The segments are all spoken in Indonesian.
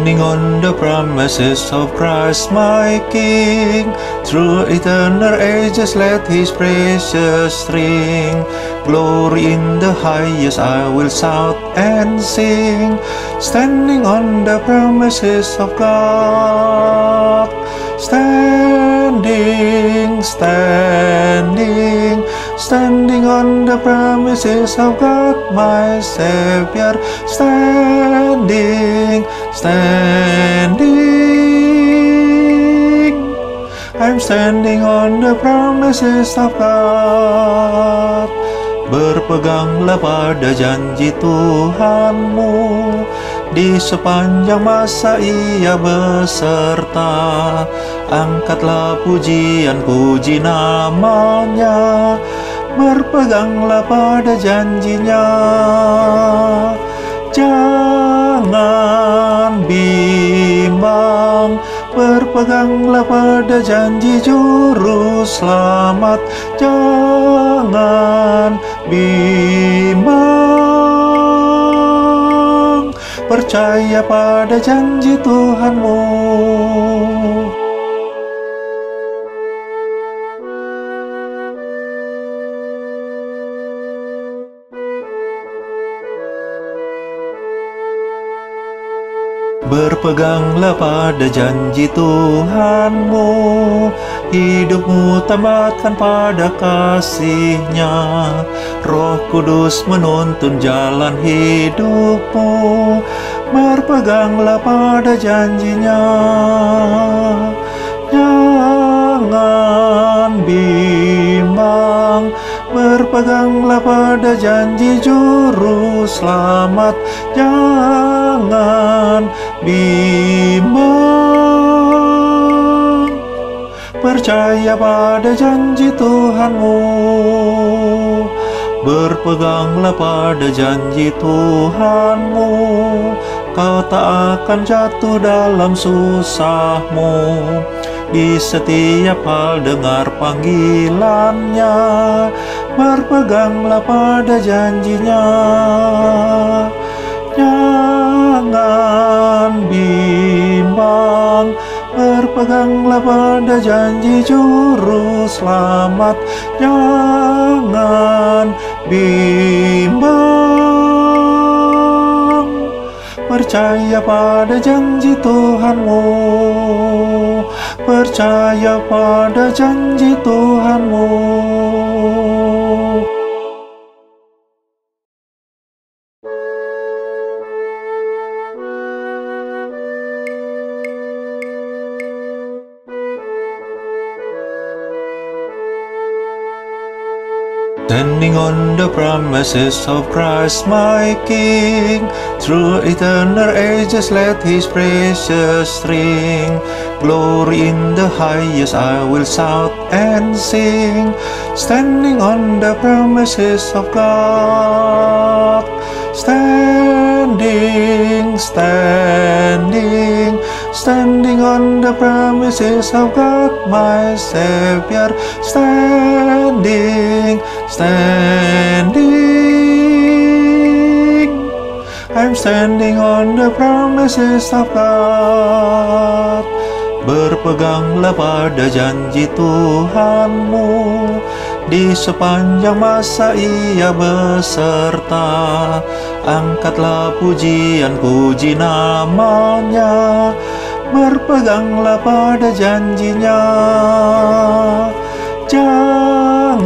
Standing on the promises of Christ my King, through eternal ages let His praises ring. Glory in the highest I will shout and sing, standing on the promises of God. Standing, standing, standing on the promises of God my Savior. Standing, standing, I'm standing on the promises of God. Berpeganglah pada janji Tuhanmu, di sepanjang masa Ia beserta. Angkatlah pujian, puji namanya, berpeganglah pada janjinya. Jangan bimbang, berpeganglah pada janji Juru Selamat. Jangan bimbang, percaya pada janji Tuhanmu. Berpeganglah pada janji Tuhanmu, hidupmu tamatkan pada kasih-Nya. Roh Kudus menuntun jalan hidupmu, berpeganglah pada janji-Nya. Jangan bimbang, berpeganglah pada janji Juru Selamat. Jangan bimbang, percaya pada janji Tuhanmu. Berpeganglah pada janji Tuhanmu, kau tak akan jatuh dalam susahmu. Di setiap hal dengar panggilannya, berpeganglah pada janjinya. Jangan bimbang, berpeganglah pada janji Juru Selamat. Jangan bimbang, percaya pada janji Tuhanmu. Percaya pada janji Tuhanmu. Standing on the promises of Christ my King, through eternal ages let His praises ring. Glory in the highest I will shout and sing, standing on the promises of God. Standing, standing, standing on the promises of God my Savior. Standing, standing, I'm standing on the promises of God. Berpeganglah pada janji Tuhanmu, di sepanjang masa Ia beserta. Angkatlah pujian, puji namanya, berpeganglah pada janjinya. Jangan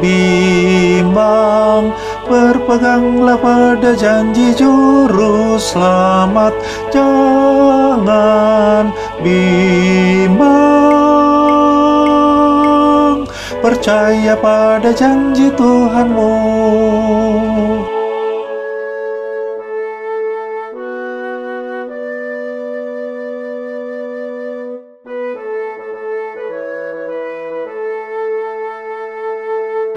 bimbang, berpeganglah pada janji Juru Selamat. Jangan bimbang, percaya pada janji Tuhanmu.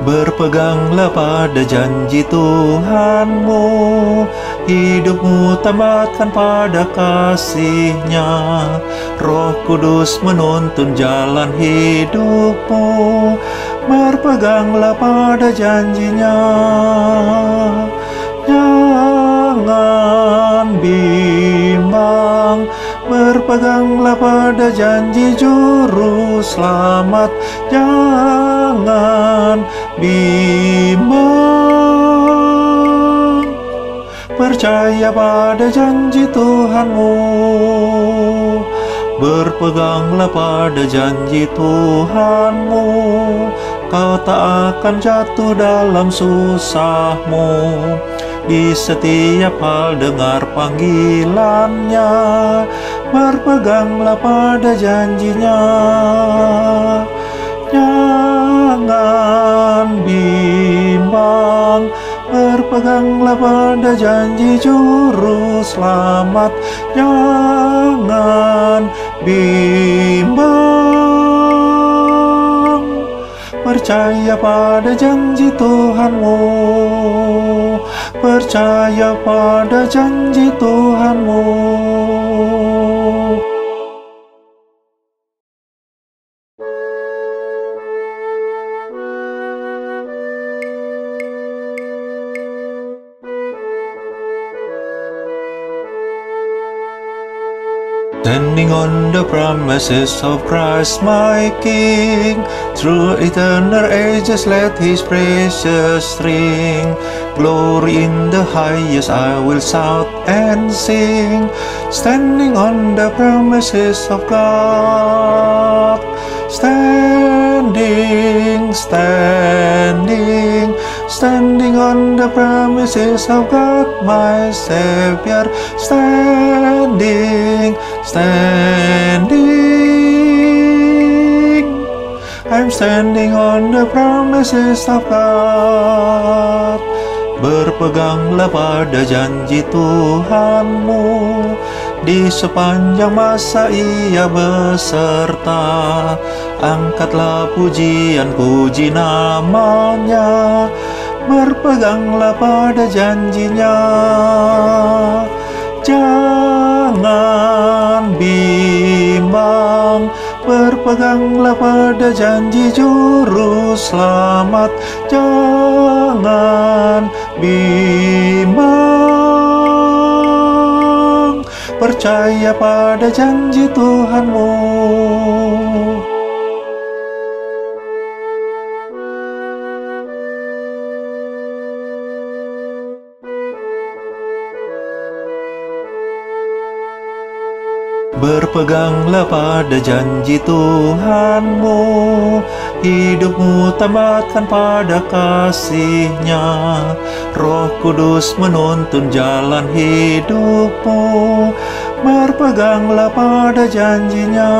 Berpeganglah pada janji Tuhanmu, hidupmu tamatkan pada kasih-Nya. Roh Kudus menuntun jalan hidupmu, berpeganglah pada janji-Nya. Jangan bimbang, Berpeganglah pada janji juru selamat, jangan bimbang. Percaya pada janji Tuhanmu, berpeganglah pada janji Tuhanmu. Kau tak akan jatuh dalam susahmu. Di setiap hal dengar panggilannya, berpeganglah pada janjinya. Jangan bimbang, berpeganglah pada janji juru selamat. Jangan bimbang, percaya pada janji Tuhanmu, percaya pada janji Tuhanmu. Standing on the promises of Christ my King, through eternal ages let His precious ring. Glory in the highest I will shout and sing, standing on the promises of God. Standing, standing, standing on the promises of God my Savior. Standing, standing, I'm standing on the promises of God. Berpeganglah pada janji Tuhanmu, di sepanjang masa Ia beserta. Angkatlah pujian, puji namanya, berpeganglah pada janjinya. Jangan bimbang, berpeganglah pada janji juru selamat. Jangan bimbang, percaya pada janji Tuhanmu. Berpeganglah pada janji Tuhanmu, hidupmu tamatkan pada kasih-Nya. Roh Kudus menuntun jalan hidupmu, berpeganglah pada janji-Nya.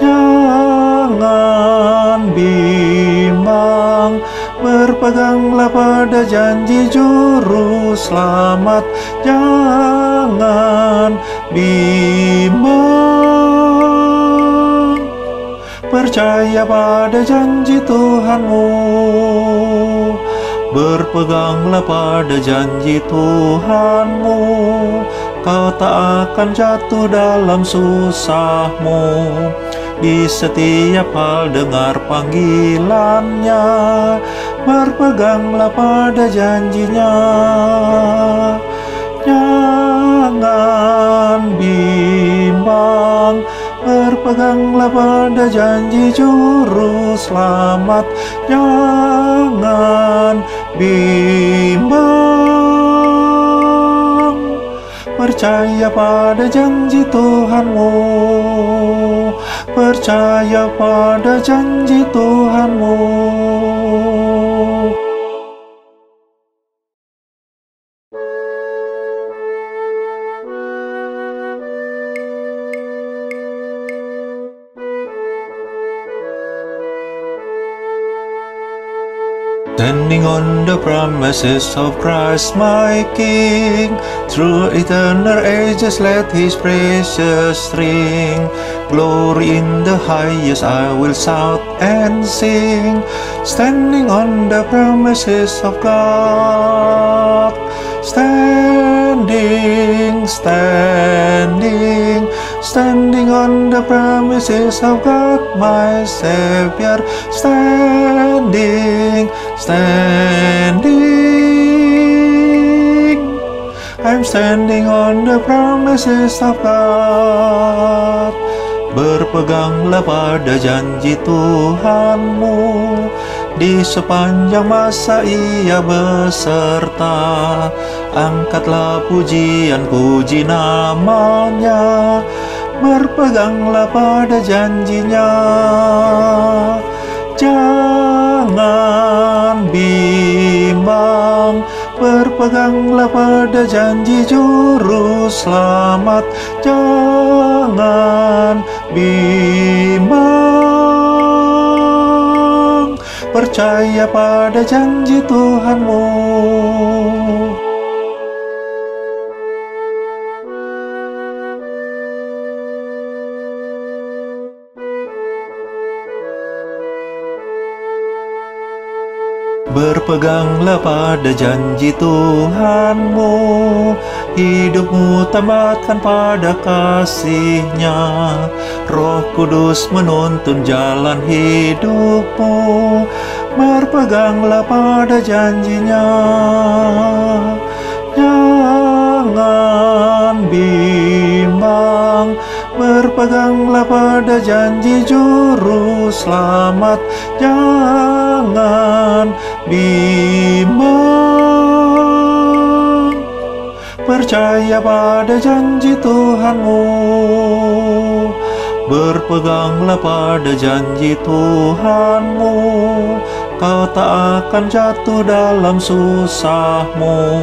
Jangan bimbang, berpeganglah pada janji juru selamat. Jangan bimbang, percaya pada janji Tuhanmu, berpeganglah pada janji Tuhanmu. Kau tak akan jatuh dalam susahmu. Di setiap hal dengar panggilannya, berpeganglah pada janjinya. Jangan bimbang, berpeganglah pada janji juru selamat. Jangan bimbang, percaya pada janji Tuhanmu, percaya pada janji Tuhanmu. Standing on the promises of Christ my King, through eternal ages let His precious ring. Glory in the highest I will shout and sing, standing on the promises of God. Standing, standing, standing on the promises of God my Savior. Standing, standing, I'm standing on the promises of God. Berpeganglah pada janji Tuhanmu, di sepanjang masa Ia beserta. Angkatlah pujian, puji namanya, berpeganglah pada janjinya. Jangan bimbang, berpeganglah pada janji Juru Selamat. Jangan bimbang, percaya pada janji Tuhanmu. Berpeganglah pada janji Tuhanmu, hidupmu tamatkan pada kasih-Nya. Roh Kudus menuntun jalan hidupmu, berpeganglah pada janji-Nya. Jangan bimbang, berpeganglah pada janji Juru Selamat. Jangan bimbang, percaya pada janji Tuhanmu. Berpeganglah pada janji Tuhanmu, kau tak akan jatuh dalam susahmu.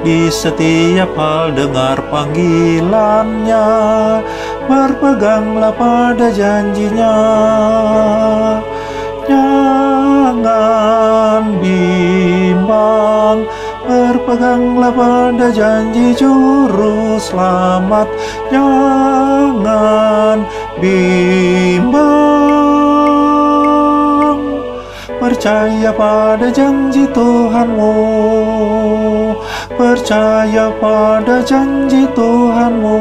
Di setiap hal dengar panggilannya, berpeganglah pada janjinya. Jangan bimbang, berpeganglah pada janji Juru Selamat. Jangan bimbang, percaya pada janji Tuhanmu. Percaya pada janji Tuhanmu.